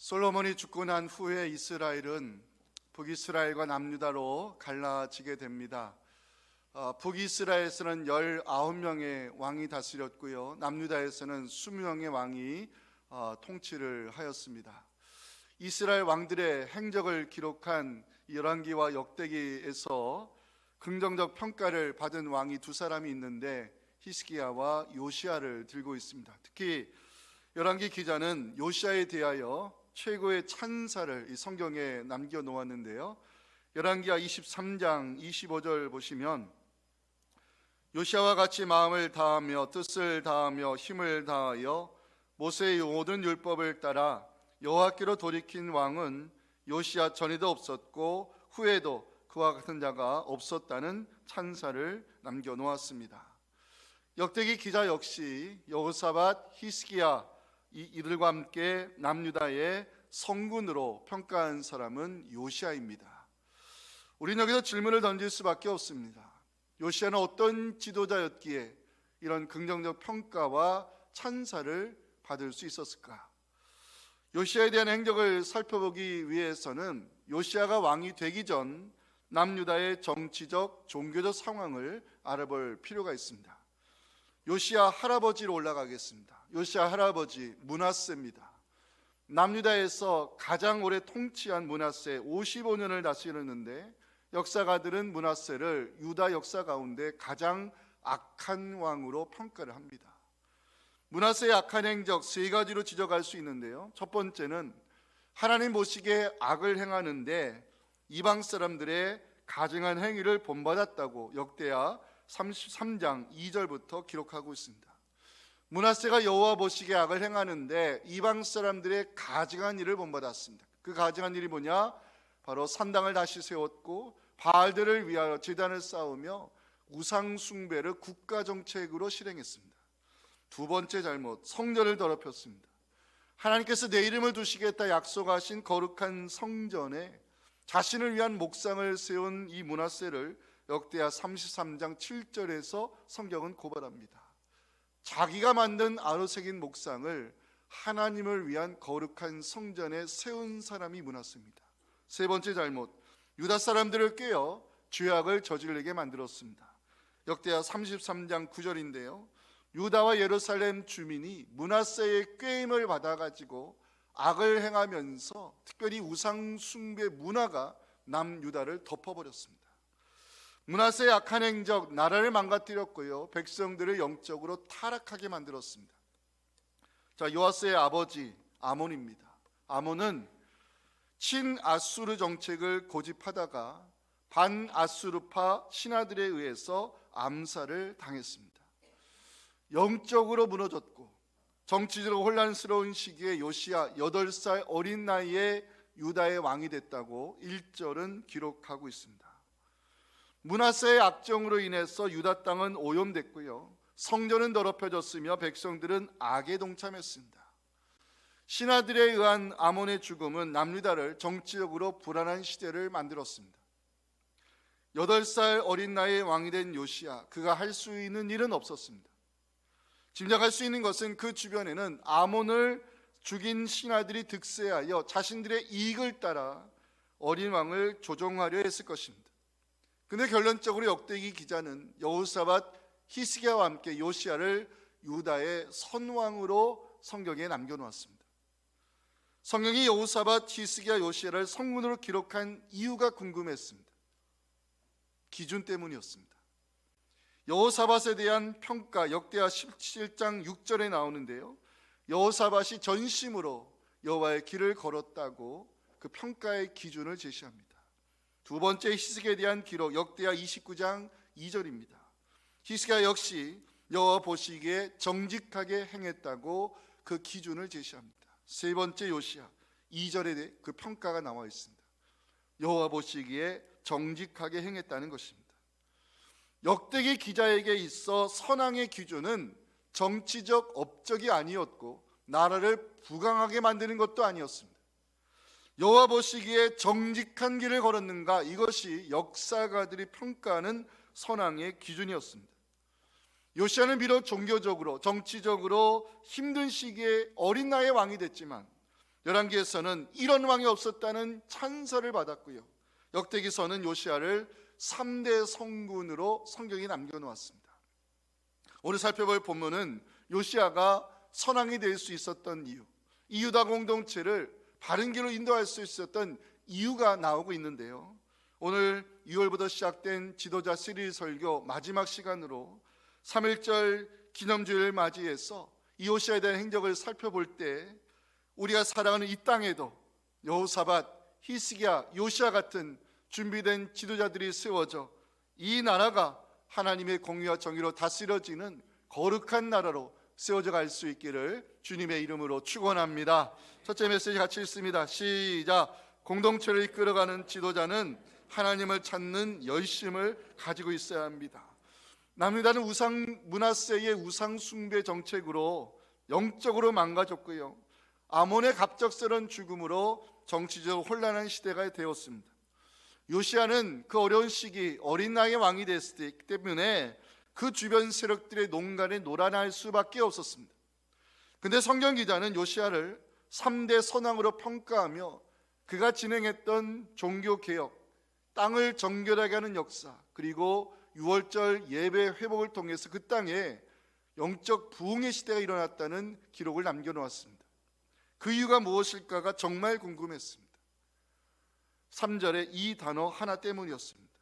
솔로몬이 죽고 난 후에 이스라엘은 북이스라엘과 남유다로 갈라지게 됩니다. 북이스라엘에서는 19명의 왕이 다스렸고요, 남유다에서는 20명의 왕이 통치를 하였습니다. 이스라엘 왕들의 행적을 기록한 열왕기와 역대기에서 긍정적 평가를 받은 왕이 두 사람이 있는데 히스기야와 요시야를 들고 있습니다. 특히 열왕기 기자는 요시야에 대하여 최고의 찬사를 이 성경에 남겨 놓았는데요, 열왕기하 23장 25절 보시면 요시야와 같이 마음을 다하며 뜻을 다하며 힘을 다하여 모세의 모든 율법을 따라 여호와께로 돌이킨 왕은 요시야 전에도 없었고 후에도 그와 같은 자가 없었다는 찬사를 남겨 놓았습니다. 역대기 기자 역시 여호사밧, 히스기야 이들과 함께 남유다의 성군으로 평가한 사람은 요시야입니다. 우리는 여기서 질문을 던질 수밖에 없습니다. 요시야는 어떤 지도자였기에 이런 긍정적 평가와 찬사를 받을 수 있었을까? 요시야에 대한 행적을 살펴보기 위해서는 요시야가 왕이 되기 전 남유다의 정치적, 종교적 상황을 알아볼 필요가 있습니다. 요시야 할아버지로 올라가겠습니다. 요시야 할아버지 므낫세입니다. 남유다에서 가장 오래 통치한 므낫세 55년을 다스렸는데 역사가들은 므낫세를 유다 역사 가운데 가장 악한 왕으로 평가를 합니다. 므낫세의 악한 행적 세 가지로 지적할 수 있는데요, 첫 번째는 하나님 보시기에 악을 행하는데 이방 사람들의 가증한 행위를 본받았다고 역대하 33장 2절부터 기록하고 있습니다. 므낫세가 여호와 보시기에 악을 행하는데 이방 사람들의 가증한 일을 본받았습니다. 그 가증한 일이 뭐냐? 바로 산당을 다시 세웠고 바알들을 위하여 제단을 쌓으며 우상 숭배를 국가 정책으로 실행했습니다. 두 번째 잘못, 성전을 더럽혔습니다. 하나님께서 내 이름을 두시겠다 약속하신 거룩한 성전에 자신을 위한 목상을 세운 이 므낫세를 역대하 33장 7절에서 성경은 고발합니다. 자기가 만든 아로새긴 목상을 하나님을 위한 거룩한 성전에 세운 사람이 므낫세입니다. 세 번째 잘못, 유다 사람들을 꾀어 죄악을 저지르게 만들었습니다. 역대하 33장 9절인데요, 유다와 예루살렘 주민이 므낫세의 꾀임을 받아가지고 악을 행하면서 특별히 우상 숭배 문화가 남유다를 덮어버렸습니다. 므낫세의 악한 행적 나라를 망가뜨렸고요, 백성들을 영적으로 타락하게 만들었습니다. 자, 요아스의 아버지 아몬입니다. 아몬은 친아수르 정책을 고집하다가 반아수르파 신하들에 의해서 암살을 당했습니다. 영적으로 무너졌고 정치적으로 혼란스러운 시기에 요시야 8살 어린 나이에 유다의 왕이 됐다고 1절은 기록하고 있습니다. 므낫세의 악정으로 인해서 유다 땅은 오염됐고요, 성전은 더럽혀졌으며 백성들은 악에 동참했습니다. 신하들에 의한 아몬의 죽음은 남유다를 정치적으로 불안한 시대를 만들었습니다. 8살 어린 나이에 왕이 된 요시야, 그가 할 수 있는 일은 없었습니다. 짐작할 수 있는 것은 그 주변에는 아몬을 죽인 신하들이 득세하여 자신들의 이익을 따라 어린 왕을 조종하려 했을 것입니다. 그런데 결론적으로 역대기 기자는 여호사밧, 히스기야와 함께 요시야를 유다의 선왕으로 성경에 남겨놓았습니다. 성경이 여호사밧, 히스기야, 요시야를 성문으로 기록한 이유가 궁금했습니다. 기준 때문이었습니다. 여호사밧에 대한 평가 역대하 17장 6절에 나오는데요, 여호사밧이 전심으로 여호와의 길을 걸었다고 그 평가의 기준을 제시합니다. 두 번째 히스기야에 대한 기록 역대하 29장 2절입니다. 히스기야 역시 여호와 보시기에 정직하게 행했다고 그 기준을 제시합니다. 세 번째 요시야 2절에 그 평가가 나와 있습니다. 여호와 보시기에 정직하게 행했다는 것입니다. 역대기 기자에게 있어 선왕의 기준은 정치적 업적이 아니었고 나라를 부강하게 만드는 것도 아니었습니다. 여호와 보시기에 정직한 길을 걸었는가, 이것이 역사가들이 평가하는 선왕의 기준이었습니다. 요시야는 비록 종교적으로 정치적으로 힘든 시기에 어린 나이에 왕이 됐지만 열왕기에서는 이런 왕이 없었다는 찬사를 받았고요. 역대기서는 요시야를 3대 성군으로 성경에 남겨놓았습니다. 오늘 살펴볼 본문은 요시야가 선왕이 될 수 있었던 이유, 이 유다 공동체를 바른 길로 인도할 수 있었던 이유가 나오고 있는데요. 오늘 6월부터 시작된 지도자 시리즈 설교 마지막 시간으로 3.1절 기념주일을 맞이해서 이 요시야에 대한 행적을 살펴볼 때 우리가 살아가는 이 땅에도 여호사밧, 히스기야, 요시야 같은 준비된 지도자들이 세워져 이 나라가 하나님의 공의와 정의로 다스려지는 거룩한 나라로 세워져 갈 수 있기를 주님의 이름으로 축원합니다. 첫째 메시지 같이 읽습니다. 시작. 공동체를 이끌어가는 지도자는 하나님을 찾는 열심을 가지고 있어야 합니다. 남유다는 므낫세의 우상 숭배 정책으로 영적으로 망가졌고요, 아몬의 갑작스러운 죽음으로 정치적으로 혼란한 시대가 되었습니다. 요시야는 그 어려운 시기 어린 나이에 왕이 됐기 때문에 그 주변 세력들의 농간에 놀아날 수밖에 없었습니다. 근데 성경 기자는 요시야를 3대 선왕으로 평가하며 그가 진행했던 종교개혁, 땅을 정결하게 하는 역사, 그리고 6월절 예배 회복을 통해서 그 땅에 영적 부흥의 시대가 일어났다는 기록을 남겨놓았습니다. 그 이유가 무엇일까가 정말 궁금했습니다. 3절에 이 단어 하나 때문이었습니다.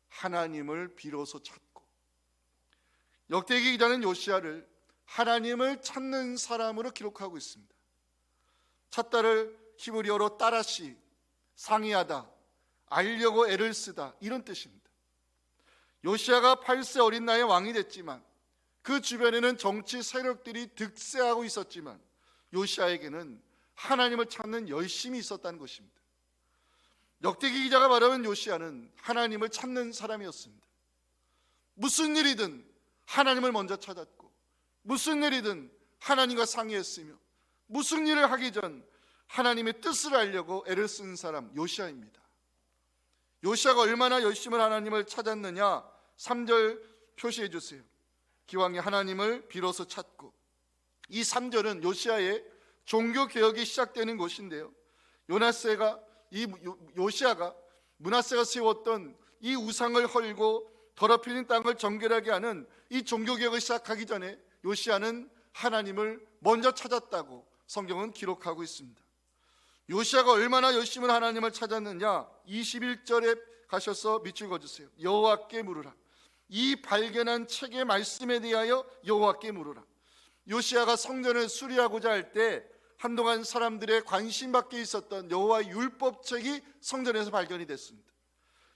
하나님을 비로소 찾고. 역대기 기자는 요시야를 하나님을 찾는 사람으로 기록하고 있습니다. 찾다를 히브리어로 따라시, 상의하다, 알려고 애를 쓰다, 이런 뜻입니다. 요시야가 8세 어린 나이에 왕이 됐지만 그 주변에는 정치 세력들이 득세하고 있었지만 요시야에게는 하나님을 찾는 열심이 있었다는 것입니다. 역대기 기자가 말하는 요시야는 하나님을 찾는 사람이었습니다. 무슨 일이든 하나님을 먼저 찾았고, 무슨 일이든 하나님과 상의했으며, 무슨 일을 하기 전 하나님의 뜻을 알려고 애를 쓴 사람 요시야입니다. 요시야가 얼마나 열심히 하나님을 찾았느냐, 3절 표시해 주세요. 기왕에 하나님을 비로소 찾고. 이 3절은 요시야의 종교개혁이 시작되는 곳인데요, 요시야가 므낫세가 세웠던 이 우상을 헐고 더럽히는 땅을 정결하게 하는 이 종교개혁을 시작하기 전에 요시야는 하나님을 먼저 찾았다고 성경은 기록하고 있습니다. 요시야가 얼마나 열심히 하나님을 찾았느냐, 21절에 가셔서 밑줄 그어주세요. 여호와께 물으라. 이 발견한 책의 말씀에 대하여 여호와께 물으라. 요시야가 성전을 수리하고자 할 때 한동안 사람들의 관심 밖에 있었던 여호와의 율법책이 성전에서 발견이 됐습니다.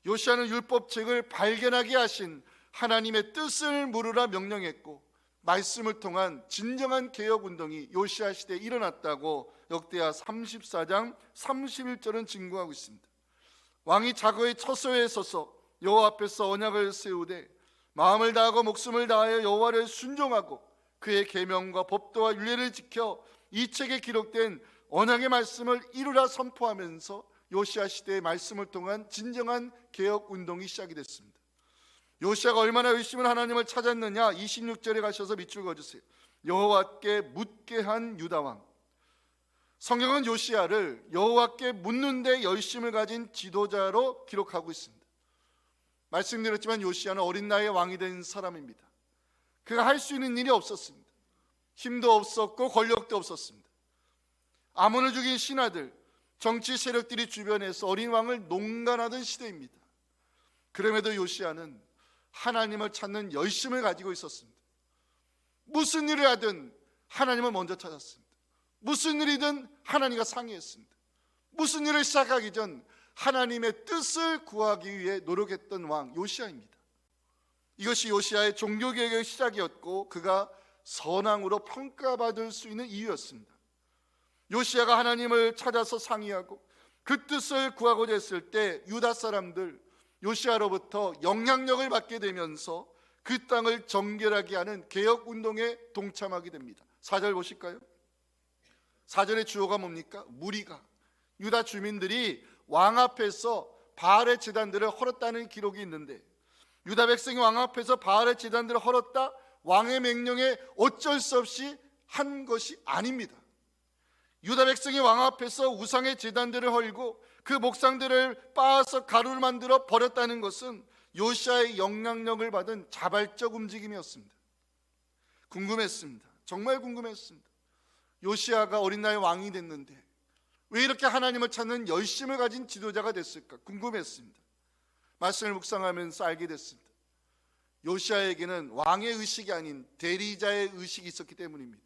요시야는 율법책을 발견하게 하신 하나님의 뜻을 물으라 명령했고, 말씀을 통한 진정한 개혁운동이 요시야 시대에 일어났다고 역대하 34장 31절은 증거하고 있습니다. 왕이 자거의 처소에 서서 여호와 앞에서 언약을 세우되 마음을 다하고 목숨을 다하여 여호와를 순종하고 그의 계명과 법도와 율례를 지켜 이 책에 기록된 언약의 말씀을 이루라 선포하면서 요시야 시대의 말씀을 통한 진정한 개혁 운동이 시작이 됐습니다. 요시야가 얼마나 열심히 하나님을 찾았느냐, 26절에 가셔서 밑줄 그어주세요. 여호와께 묻게 한 유다왕. 성경은 요시야를 여호와께 묻는 데 열심을 가진 지도자로 기록하고 있습니다. 말씀드렸지만 요시야는 어린 나이에 왕이 된 사람입니다. 그가 할 수 있는 일이 없었습니다. 힘도 없었고 권력도 없었습니다. 아몬을 죽인 신하들, 정치 세력들이 주변에서 어린 왕을 농간하던 시대입니다. 그럼에도 요시야는 하나님을 찾는 열심을 가지고 있었습니다. 무슨 일을 하든 하나님을 먼저 찾았습니다. 무슨 일이든 하나님과 상의했습니다. 무슨 일을 시작하기 전 하나님의 뜻을 구하기 위해 노력했던 왕 요시야입니다. 이것이 요시야의 종교개혁의 시작이었고 그가 선왕으로 평가받을 수 있는 이유였습니다. 요시야가 하나님을 찾아서 상의하고 그 뜻을 구하고자 했을 때 유다 사람들 요시야로부터 영향력을 받게 되면서 그 땅을 정결하게 하는 개혁운동에 동참하게 됩니다. 4절 보실까요? 4절의 주어가 뭡니까? 무리가, 유다 주민들이 왕 앞에서 바알의 제단들을 헐었다는 기록이 있는데, 유다 백성이 왕 앞에서 바알의 제단들을 헐었다, 왕의 명령에 어쩔 수 없이 한 것이 아닙니다. 유다 백성이 왕 앞에서 우상의 제단들을 헐고 그 목상들을 빻아서 가루를 만들어 버렸다는 것은 요시아의 영향력을 받은 자발적 움직임이었습니다. 궁금했습니다. 정말 궁금했습니다. 요시아가 어린 나이에 왕이 됐는데 왜 이렇게 하나님을 찾는 열심을 가진 지도자가 됐을까 궁금했습니다. 말씀을 묵상하면서 알게 됐습니다. 요시아에게는 왕의 의식이 아닌 대리자의 의식이 있었기 때문입니다.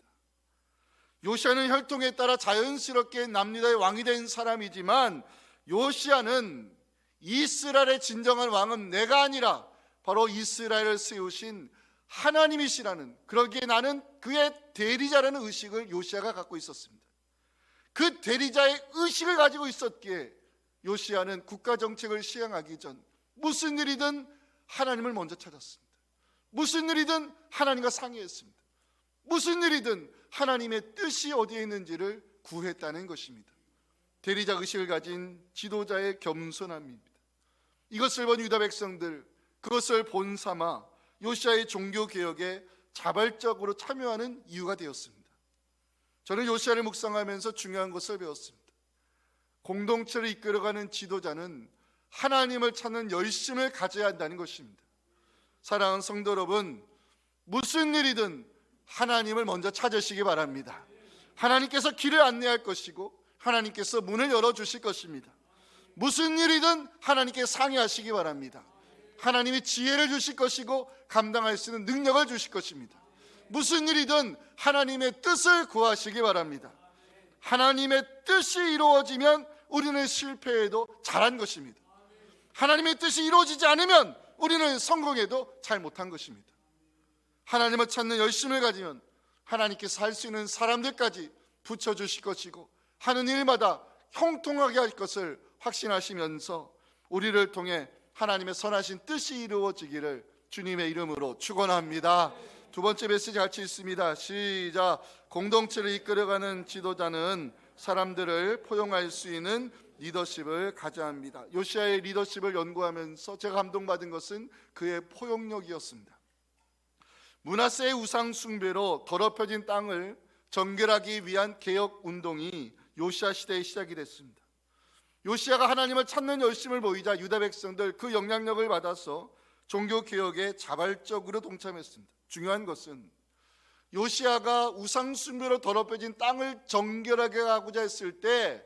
요시아는 혈통에 따라 자연스럽게 남유다의 왕이 된 사람이지만 요시아는 이스라엘의 진정한 왕은 내가 아니라 바로 이스라엘을 세우신 하나님이시라는, 그러기에 나는 그의 대리자라는 의식을 요시아가 갖고 있었습니다. 그 대리자의 의식을 가지고 있었기에 요시아는 국가정책을 시행하기 전 무슨 일이든 하나님을 먼저 찾았습니다. 무슨 일이든 하나님과 상의했습니다. 무슨 일이든 하나님의 뜻이 어디에 있는지를 구했다는 것입니다. 대리자 의식을 가진 지도자의 겸손함입니다. 이것을 본 유다 백성들, 그것을 본삼아 요시아의 종교개혁에 자발적으로 참여하는 이유가 되었습니다. 저는 요시아를 묵상하면서 중요한 것을 배웠습니다. 공동체를 이끌어가는 지도자는 하나님을 찾는 열심을 가져야 한다는 것입니다. 사랑하는 성도 여러분, 무슨 일이든 하나님을 먼저 찾으시기 바랍니다. 하나님께서 길을 안내할 것이고 하나님께서 문을 열어주실 것입니다. 무슨 일이든 하나님께 상의하시기 바랍니다. 하나님이 지혜를 주실 것이고 감당할 수 있는 능력을 주실 것입니다. 무슨 일이든 하나님의 뜻을 구하시기 바랍니다. 하나님의 뜻이 이루어지면 우리는 실패해도 잘한 것입니다. 하나님의 뜻이 이루어지지 않으면 우리는 성공해도 잘 못한 것입니다. 하나님을 찾는 열심을 가지면 하나님께서 할 수 있는 사람들까지 붙여주실 것이고 하는 일마다 형통하게 할 것을 확신하시면서 우리를 통해 하나님의 선하신 뜻이 이루어지기를 주님의 이름으로 축원합니다. 두 번째 메시지 같이 읽습니다. 시작. 공동체를 이끌어가는 지도자는 사람들을 포용할 수 있는 리더십을 가져야 합니다. 요시아의 리더십을 연구하면서 제가 감동받은 것은 그의 포용력이었습니다. 므낫세의 우상 숭배로 더럽혀진 땅을 정결하기 위한 개혁 운동이 요시아 시대의 시작이 됐습니다. 요시아가 하나님을 찾는 열심을 보이자 유다 백성들 그 영향력을 받아서 종교 개혁에 자발적으로 동참했습니다. 중요한 것은 요시아가 우상 숭배로 더럽혀진 땅을 정결하게 하고자 했을 때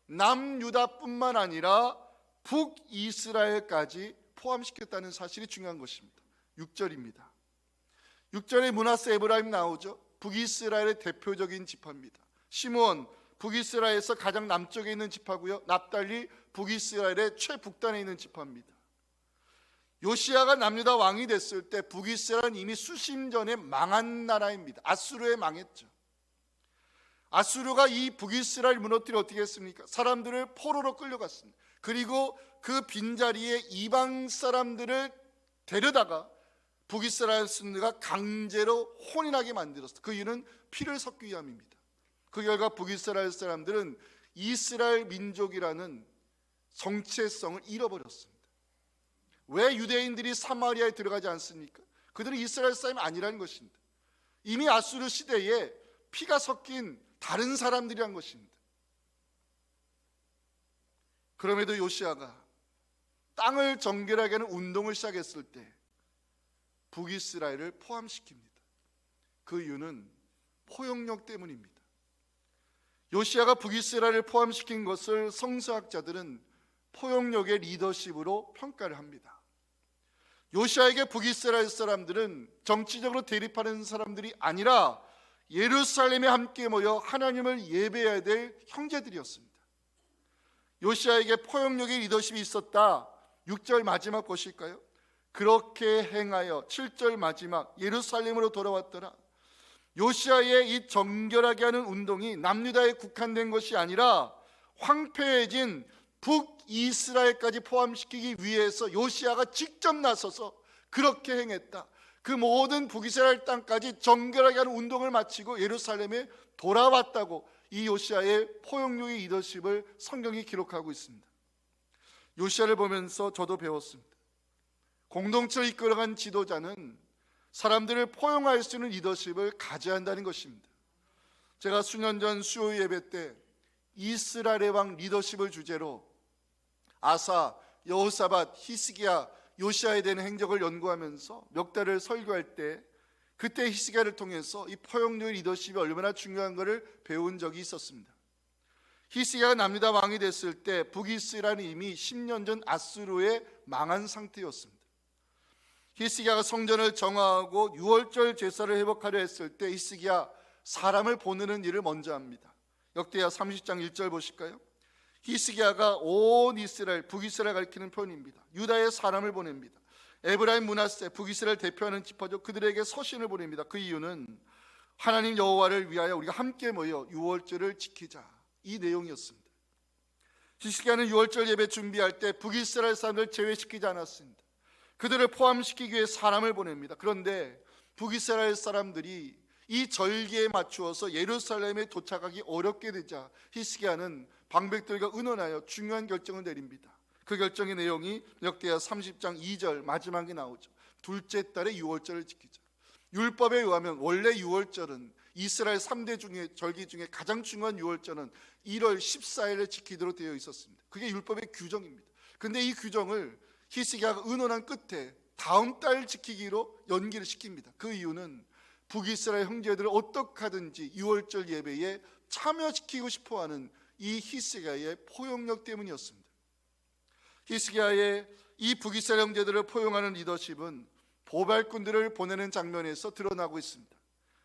남유다뿐만 아니라 북이스라엘까지 포함시켰다는 사실이 중요한 것입니다. 6절입니다. 6절에 므낫세 에브라임 나오죠. 북이스라엘의 대표적인 지파입니다. 시므온 북이스라엘에서 가장 남쪽에 있는 지파고요. 납달리 북이스라엘의 최북단에 있는 지파입니다. 요시아가 남유다 왕이 됐을 때 북이스라엘은 이미 수십 전에 망한 나라입니다. 아수르에 망했죠. 아수르가 이 북이스라엘 무너뜨려 어떻게 했습니까? 사람들을 포로로 끌려갔습니다. 그리고 그 빈자리에 이방 사람들을 데려다가 북이스라엘 순리가 강제로 혼인하게 만들었어요. 그 이유는 피를 섞기 위함입니다. 그 결과 북이스라엘 사람들은 이스라엘 민족이라는 정체성을 잃어버렸습니다. 왜 유대인들이 사마리아에 들어가지 않습니까? 그들은 이스라엘 사람이 아니라는 것입니다. 이미 아수르 시대에 피가 섞인 다른 사람들이란 것입니다. 그럼에도 요시아가 땅을 정결하게 하는 운동을 시작했을 때 북이스라엘을 포함시킵니다. 그 이유는 포용력 때문입니다. 요시아가 북이스라엘을 포함시킨 것을 성서학자들은 포용력의 리더십으로 평가를 합니다. 요시아에게 북이스라엘 사람들은 정치적으로 대립하는 사람들이 아니라 예루살렘에 함께 모여 하나님을 예배해야 될 형제들이었습니다. 요시아에게 포용력의 리더십이 있었다. 6절 마지막 보실까요? 그렇게 행하여 7절 마지막 예루살렘으로 돌아왔더라. 요시아의 이 정결하게 하는 운동이 남유다에 국한된 것이 아니라 황폐해진 북이스라엘까지 포함시키기 위해서 요시아가 직접 나서서 그렇게 행했다. 그 모든 북이스라엘 땅까지 정결하게 하는 운동을 마치고 예루살렘에 돌아왔다고 이 요시아의 포용력의 리더십을 성경이 기록하고 있습니다. 요시아를 보면서 저도 배웠습니다. 공동체를 이끌어간 지도자는 사람들을 포용할 수 있는 리더십을 가져야 한다는 것입니다. 제가 수년 전 수요 예배 때 이스라엘의 왕 리더십을 주제로 아사, 여호사밧, 히스기야, 요시아에 대한 행적을 연구하면서 몇 달을 설교할 때 그때 히스기야를 통해서 이 포용력의 리더십이 얼마나 중요한 것을 배운 적이 있었습니다. 히스기야가 남유다 왕이 됐을 때 북이스라엘은 이미 10년 전 아수르에 망한 상태였습니다. 히스기야가 성전을 정화하고 유월절 제사를 회복하려 했을 때 히스기야 사람을 보내는 일을 먼저 합니다. 역대하 30장 1절 보실까요? 히스기야가 온 이스라엘, 북이스라엘 가리키는 표현입니다. 유다에 사람을 보냅니다. 에브라임, 므낫세, 북이스라엘 대표하는 지파죠. 그들에게 서신을 보냅니다. 그 이유는 하나님 여호와를 위하여 우리가 함께 모여 유월절을 지키자, 이 내용이었습니다. 히스기야는 유월절 예배 준비할 때 북이스라엘 사람들을 제외시키지 않았습니다. 그들을 포함시키기 위해 사람을 보냅니다. 그런데 북이스라엘 사람들이 이 절기에 맞추어서 예루살렘에 도착하기 어렵게 되자 히스기야는 방백들과 의논하여 중요한 결정을 내립니다. 그 결정의 내용이 역대하 30장 2절 마지막에 나오죠. 둘째 달에 유월절을 지키자. 율법에 의하면 원래 유월절은 이스라엘 3대 중에 절기 중에 가장 중요한 유월절은 1월 14일에 지키도록 되어 있었습니다. 그게 율법의 규정입니다. 그런데 이 규정을 히스기야가 의논한 끝에 다음 달 지키기로 연기를 시킵니다. 그 이유는 북이스라엘 형제들을 어떻게 하든지 유월절 예배에 참여시키고 싶어하는 이 히스기야의 포용력 때문이었습니다. 히스기야의 이 북이스라엘 형제들을 포용하는 리더십은 보발꾼들을 보내는 장면에서 드러나고 있습니다.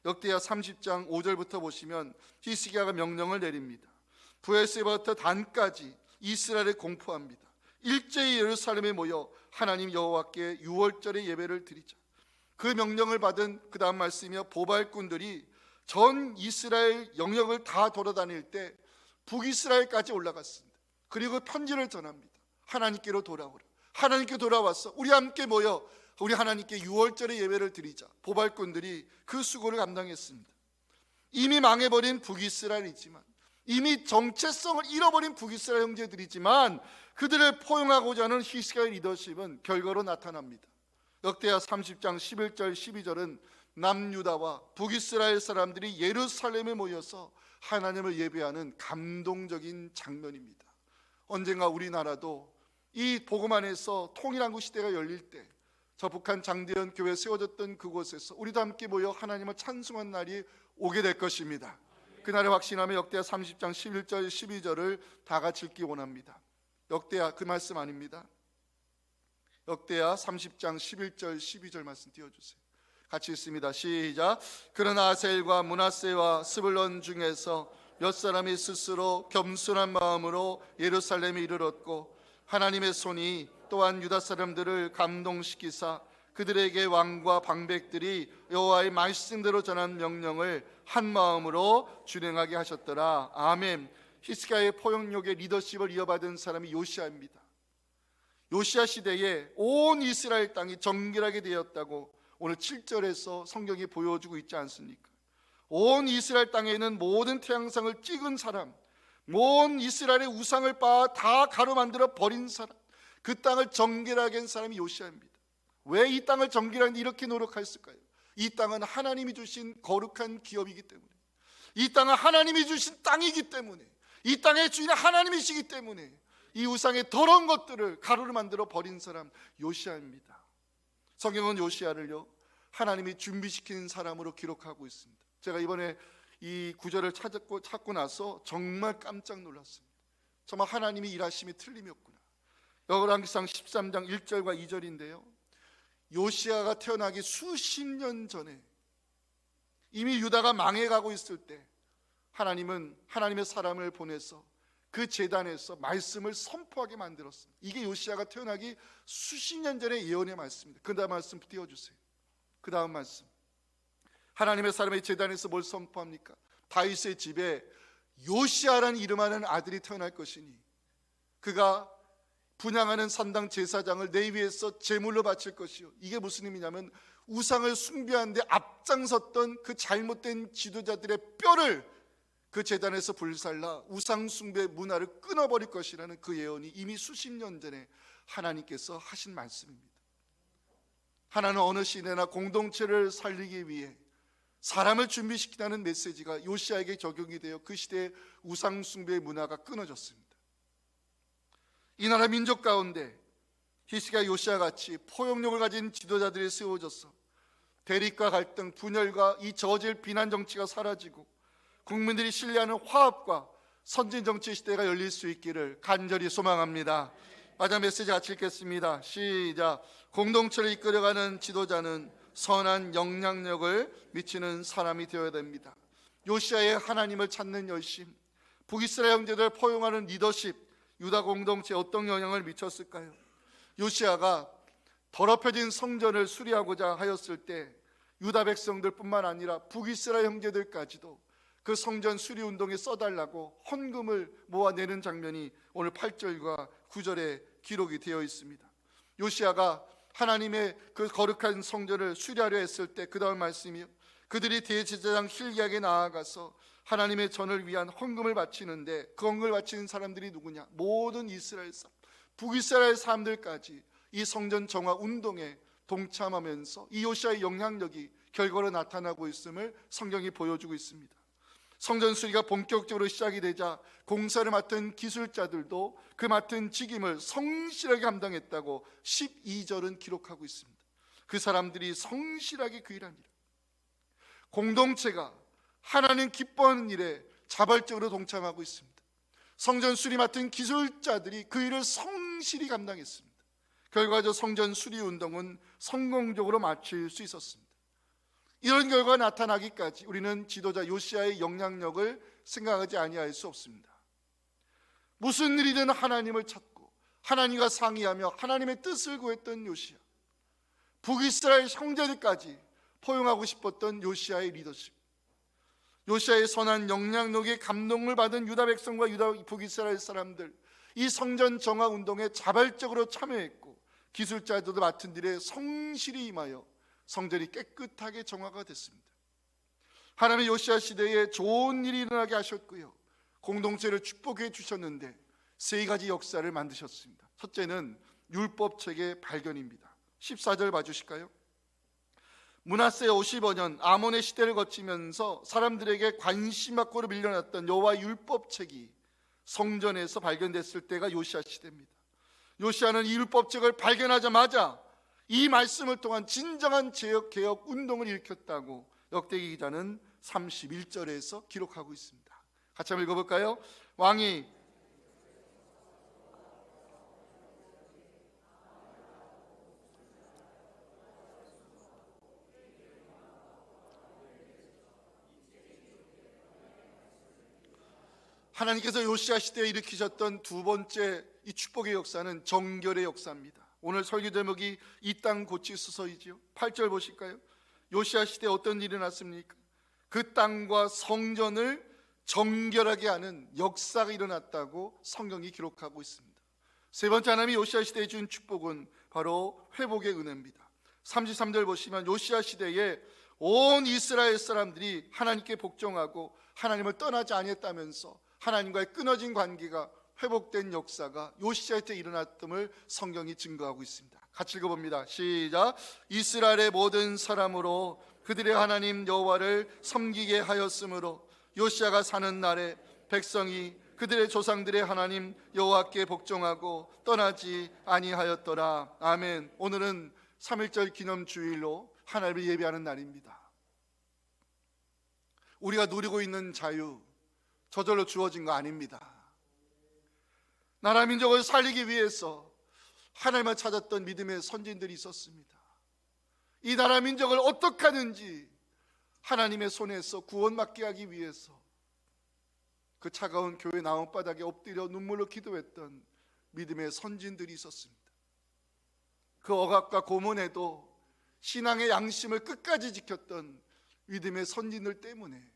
역대하 30장 5절부터 보시면 히스기야가 명령을 내립니다. 부에세부터 단까지 이스라엘에 공포합니다. 일제히 예루살렘에 모여 하나님 여호와께 유월절의 예배를 드리자. 그 명령을 받은 그 다음 말씀이며 보발꾼들이 전 이스라엘 영역을 다 돌아다닐 때 북이스라엘까지 올라갔습니다. 그리고 편지를 전합니다. 하나님께로 돌아오라. 하나님께 돌아와서 우리 함께 모여 우리 하나님께 유월절의 예배를 드리자. 보발꾼들이 그 수고를 감당했습니다. 이미 망해버린 북이스라엘이지만, 이미 정체성을 잃어버린 북이스라엘 형제들이지만 그들을 포용하고자 하는 히스기야의 리더십은 결과로 나타납니다. 역대하 30장 11절 12절은 남유다와 북이스라엘 사람들이 예루살렘에 모여서 하나님을 예배하는 감동적인 장면입니다. 언젠가 우리나라도 이 복음 안에서 통일한국 시대가 열릴 때 저 북한 장대현 교회 세워졌던 그곳에서 우리도 함께 모여 하나님을 찬송한 날이 오게 될 것입니다. 그날을 확신하며 역대하 30장 11절 12절을 다 같이 읽기 원합니다. 역대하 그 말씀 아닙니다. 역대하 30장 11절 12절 말씀 띄워주세요. 같이 읽습니다. 시작. 그러나 아셀과 므낫세와 스불론 중에서 몇 사람이 스스로 겸손한 마음으로 예루살렘에 이르렀고 하나님의 손이 또한 유다 사람들을 감동시키사 그들에게 왕과 방백들이 여호와의 말씀대로 전한 명령을 한 마음으로 준행하게 하셨더라. 아멘. 히스기야의 포용력의 리더십을 이어받은 사람이 요시야입니다. 요시야 시대에 온 이스라엘 땅이 정결하게 되었다고 오늘 7절에서 성경이 보여주고 있지 않습니까? 온 이스라엘 땅에 있는 모든 태양상을 찍은 사람, 온 이스라엘의 우상을 다 가로만들어 버린 사람, 그 땅을 정결하게 한 사람이 요시야입니다. 왜 이 땅을 정결하게 이렇게 노력했을까요? 이 땅은 하나님이 주신 거룩한 기업이기 때문에, 이 땅은 하나님이 주신 땅이기 때문에, 이 땅의 주인은 하나님이시기 때문에 이 우상의 더러운 것들을 가루로 만들어 버린 사람 요시야입니다. 성경은 요시야를요 하나님이 준비시킨 사람으로 기록하고 있습니다. 제가 이번에 이 구절을 찾고 나서 정말 깜짝 놀랐습니다. 정말 하나님이 일하심이 틀림이 없구나. 열왕기상 13장 1절과 2절인데요 요시야가 태어나기 수십 년 전에 이미 유다가 망해가고 있을 때 하나님은 하나님의 사람을 보내서 그 제단에서 말씀을 선포하게 만들었습니다. 이게 요시야가 태어나기 수십 년 전의 예언의 말씀입니다. 그 다음 말씀 띄워주세요. 그 다음 말씀. 하나님의 사람의 제단에서 뭘 선포합니까? 다윗의 집에 요시야라는 이름하는 아들이 태어날 것이니 그가 분향하는 산당 제사장을 내 위에서 제물로 바칠 것이요. 이게 무슨 의미냐면 우상을 숭배하는데 앞장섰던 그 잘못된 지도자들의 뼈를 그 제단에서 불살라 우상 숭배 문화를 끊어버릴 것이라는 그 예언이 이미 수십 년 전에 하나님께서 하신 말씀입니다. 하나는 어느 시대나 공동체를 살리기 위해 사람을 준비시키라는 메시지가 요시야에게 적용이 되어 그 시대의 우상 숭배의 문화가 끊어졌습니다. 이 나라 민족 가운데 히스기야, 요시야 같이 포용력을 가진 지도자들이 세워져서 대립과 갈등, 분열과 이 저질 비난 정치가 사라지고 국민들이 신뢰하는 화합과 선진 정치 시대가 열릴 수 있기를 간절히 소망합니다. 마지막 메시지 같이 읽겠습니다. 시작. 공동체를 이끌어가는 지도자는 선한 영향력을 미치는 사람이 되어야 됩니다. 요시야의 하나님을 찾는 열심, 북이스라엘 형제들을 포용하는 리더십, 유다 공동체에 어떤 영향을 미쳤을까요? 요시야가 더럽혀진 성전을 수리하고자 하였을 때 유다 백성들뿐만 아니라 북이스라엘 형제들까지도 그 성전 수리 운동에 써달라고 헌금을 모아내는 장면이 오늘 8절과 9절에 기록이 되어 있습니다. 요시야가 하나님의 그 거룩한 성전을 수리하려 했을 때 그 다음 말씀이요, 그들이 대제사장 hil기야에게 나아가서 하나님의 전을 위한 헌금을 바치는데 그 헌금을 바치는 사람들이 누구냐? 모든 이스라엘 사람, 북이스라엘 사람들까지 이 성전 정화 운동에 동참하면서 이 요시야의 영향력이 결과로 나타나고 있음을 성경이 보여주고 있습니다. 성전 수리가 본격적으로 시작이 되자 공사를 맡은 기술자들도 그 맡은 직임을 성실하게 감당했다고 12절은 기록하고 있습니다. 그 사람들이 성실하게 그 일하니라. 공동체가 하나님 기뻐하는 일에 자발적으로 동참하고 있습니다. 성전 수리 맡은 기술자들이 그 일을 성실히 감당했습니다. 결과적으로 성전 수리 운동은 성공적으로 마칠 수 있었습니다. 이런 결과가 나타나기까지 우리는 지도자 요시야의 영향력을 생각하지 아니할 수 없습니다. 무슨 일이든 하나님을 찾고 하나님과 상의하며 하나님의 뜻을 구했던 요시야, 북이스라엘 형제들까지 포용하고 싶었던 요시야의 리더십, 요시야의 선한 영향력에 감동을 받은 유다 백성과 북이스라엘 사람들, 이 성전 정화 운동에 자발적으로 참여했고 기술자들도 맡은 일에 성실히 임하여 성전이 깨끗하게 정화가 됐습니다. 하나님의 요시야 시대에 좋은 일이 일어나게 하셨고요, 공동체를 축복해 주셨는데 세 가지 역사를 만드셨습니다. 첫째는 율법책의 발견입니다. 14절 봐주실까요? 므낫세 55년 아몬의 시대를 거치면서 사람들에게 관심 밖으로 밀려났던 여호와의 율법책이 성전에서 발견됐을 때가 요시야 시대입니다. 요시야는 이 율법책을 발견하자마자 이 말씀을 통한 진정한 개혁 운동을 일으켰다고 역대기 기자는 31절에서 기록하고 있습니다. 같이 한번 읽어볼까요? 왕이 하나님께서 요시야 시대에 일으키셨던 두 번째 이 축복의 역사는 정결의 역사입니다. 오늘 설교 제목이 이 땅 고치소서이지요. 8절 보실까요? 요시야 시대에 어떤 일이 났습니까? 그 땅과 성전을 정결하게 하는 역사가 일어났다고 성경이 기록하고 있습니다. 세 번째 하나님이 요시야 시대에 준 축복은 바로 회복의 은혜입니다. 33절 보시면 요시야 시대에 온 이스라엘 사람들이 하나님께 복종하고 하나님을 떠나지 아니했다면서 하나님과의 끊어진 관계가 회복된 역사가 요시야 때 일어났음을 성경이 증거하고 있습니다. 같이 읽어봅니다. 시작. 이스라엘의 모든 사람으로 그들의 하나님 여호와를 섬기게 하였으므로 요시야가 사는 날에 백성이 그들의 조상들의 하나님 여호와께 복종하고 떠나지 아니하였더라. 아멘. 오늘은 3.1절 기념주일로 하나님을 예배하는 날입니다. 우리가 누리고 있는 자유 저절로 주어진 거 아닙니다. 나라 민족을 살리기 위해서 하나님을 찾았던 믿음의 선진들이 있었습니다. 이 나라 민족을 어떻게 하는지 하나님의 손에서 구원받게 하기 위해서 그 차가운 교회 나무바닥에 엎드려 눈물로 기도했던 믿음의 선진들이 있었습니다. 그 억압과 고문에도 신앙의 양심을 끝까지 지켰던 믿음의 선진들 때문에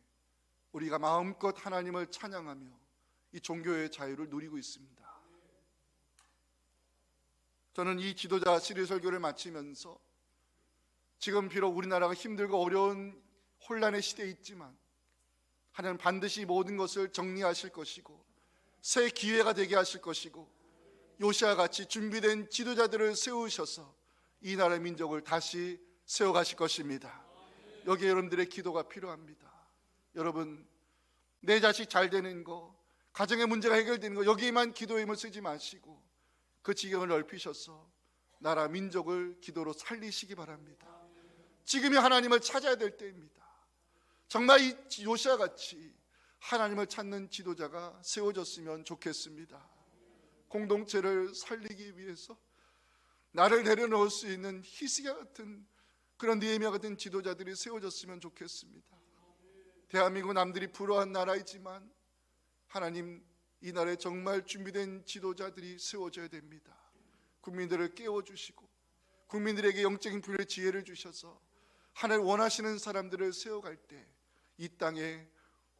우리가 마음껏 하나님을 찬양하며 이 종교의 자유를 누리고 있습니다. 저는 이 지도자 시리 설교를 마치면서 지금 비록 우리나라가 힘들고 어려운 혼란의 시대에 있지만 하나님 반드시 모든 것을 정리하실 것이고 새 기회가 되게 하실 것이고 요시야 같이 준비된 지도자들을 세우셔서 이 나라의 민족을 다시 세워가실 것입니다. 여기에 여러분들의 기도가 필요합니다. 여러분, 내 자식 잘 되는 거, 가정의 문제가 해결되는 거, 여기에만 기도의 힘을 쓰지 마시고 그 지경을 넓히셔서 나라 민족을 기도로 살리시기 바랍니다. 지금이 하나님을 찾아야 될 때입니다. 정말 이 요시아 같이 하나님을 찾는 지도자가 세워졌으면 좋겠습니다. 공동체를 살리기 위해서 나를 내려놓을 수 있는 히스기야 같은 그런 느헤미야 같은 지도자들이 세워졌으면 좋겠습니다. 대한민국 남들이 부러워한 나라이지만 하나님, 이 나라에 정말 준비된 지도자들이 세워져야 됩니다. 국민들을 깨워주시고 국민들에게 영적인 분의 지혜를 주셔서 하나님 원하시는 사람들을 세워갈 때 이 땅에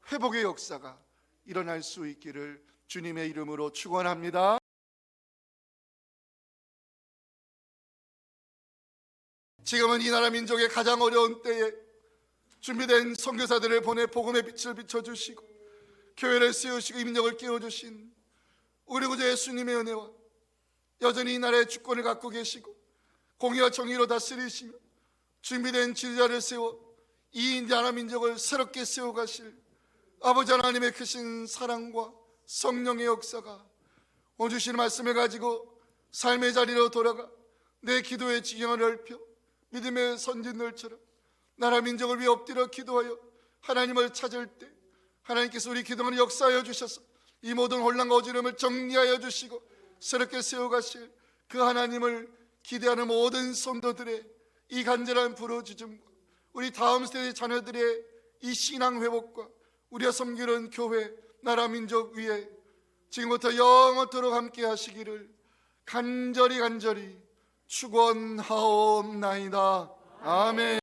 회복의 역사가 일어날 수 있기를 주님의 이름으로 축원합니다. 지금은 이 나라 민족의 가장 어려운 때에 준비된 선교사들을 보내 복음의 빛을 비춰주시고 교회를 세우시고 임력을 깨워주신 우리 구주 예수님의 은혜와 여전히 이 나라의 주권을 갖고 계시고 공의와 정의로 다스리시며 준비된 지도자를 세워 이 나라 민족을 새롭게 세워가실 아버지 하나님의 크신 사랑과 성령의 역사가 오늘 주신 말씀을 가지고 삶의 자리로 돌아가 내 기도의 지경을 넓혀 믿음의 선진들처럼 나라 민족을 위해 엎드려 기도하여 하나님을 찾을 때 하나님께서 우리 기도를 역사하여 주셔서 이 모든 혼란과 어지럼을 정리하여 주시고 새롭게 세워가실 그 하나님을 기대하는 모든 성도들의 이 간절한 부르짖음과 우리 다음 세대 자녀들의 이 신앙 회복과 우리가 섬기는 교회, 나라 민족 위에 지금부터 영원토록 함께 하시기를 간절히 축원하옵나이다. 아멘.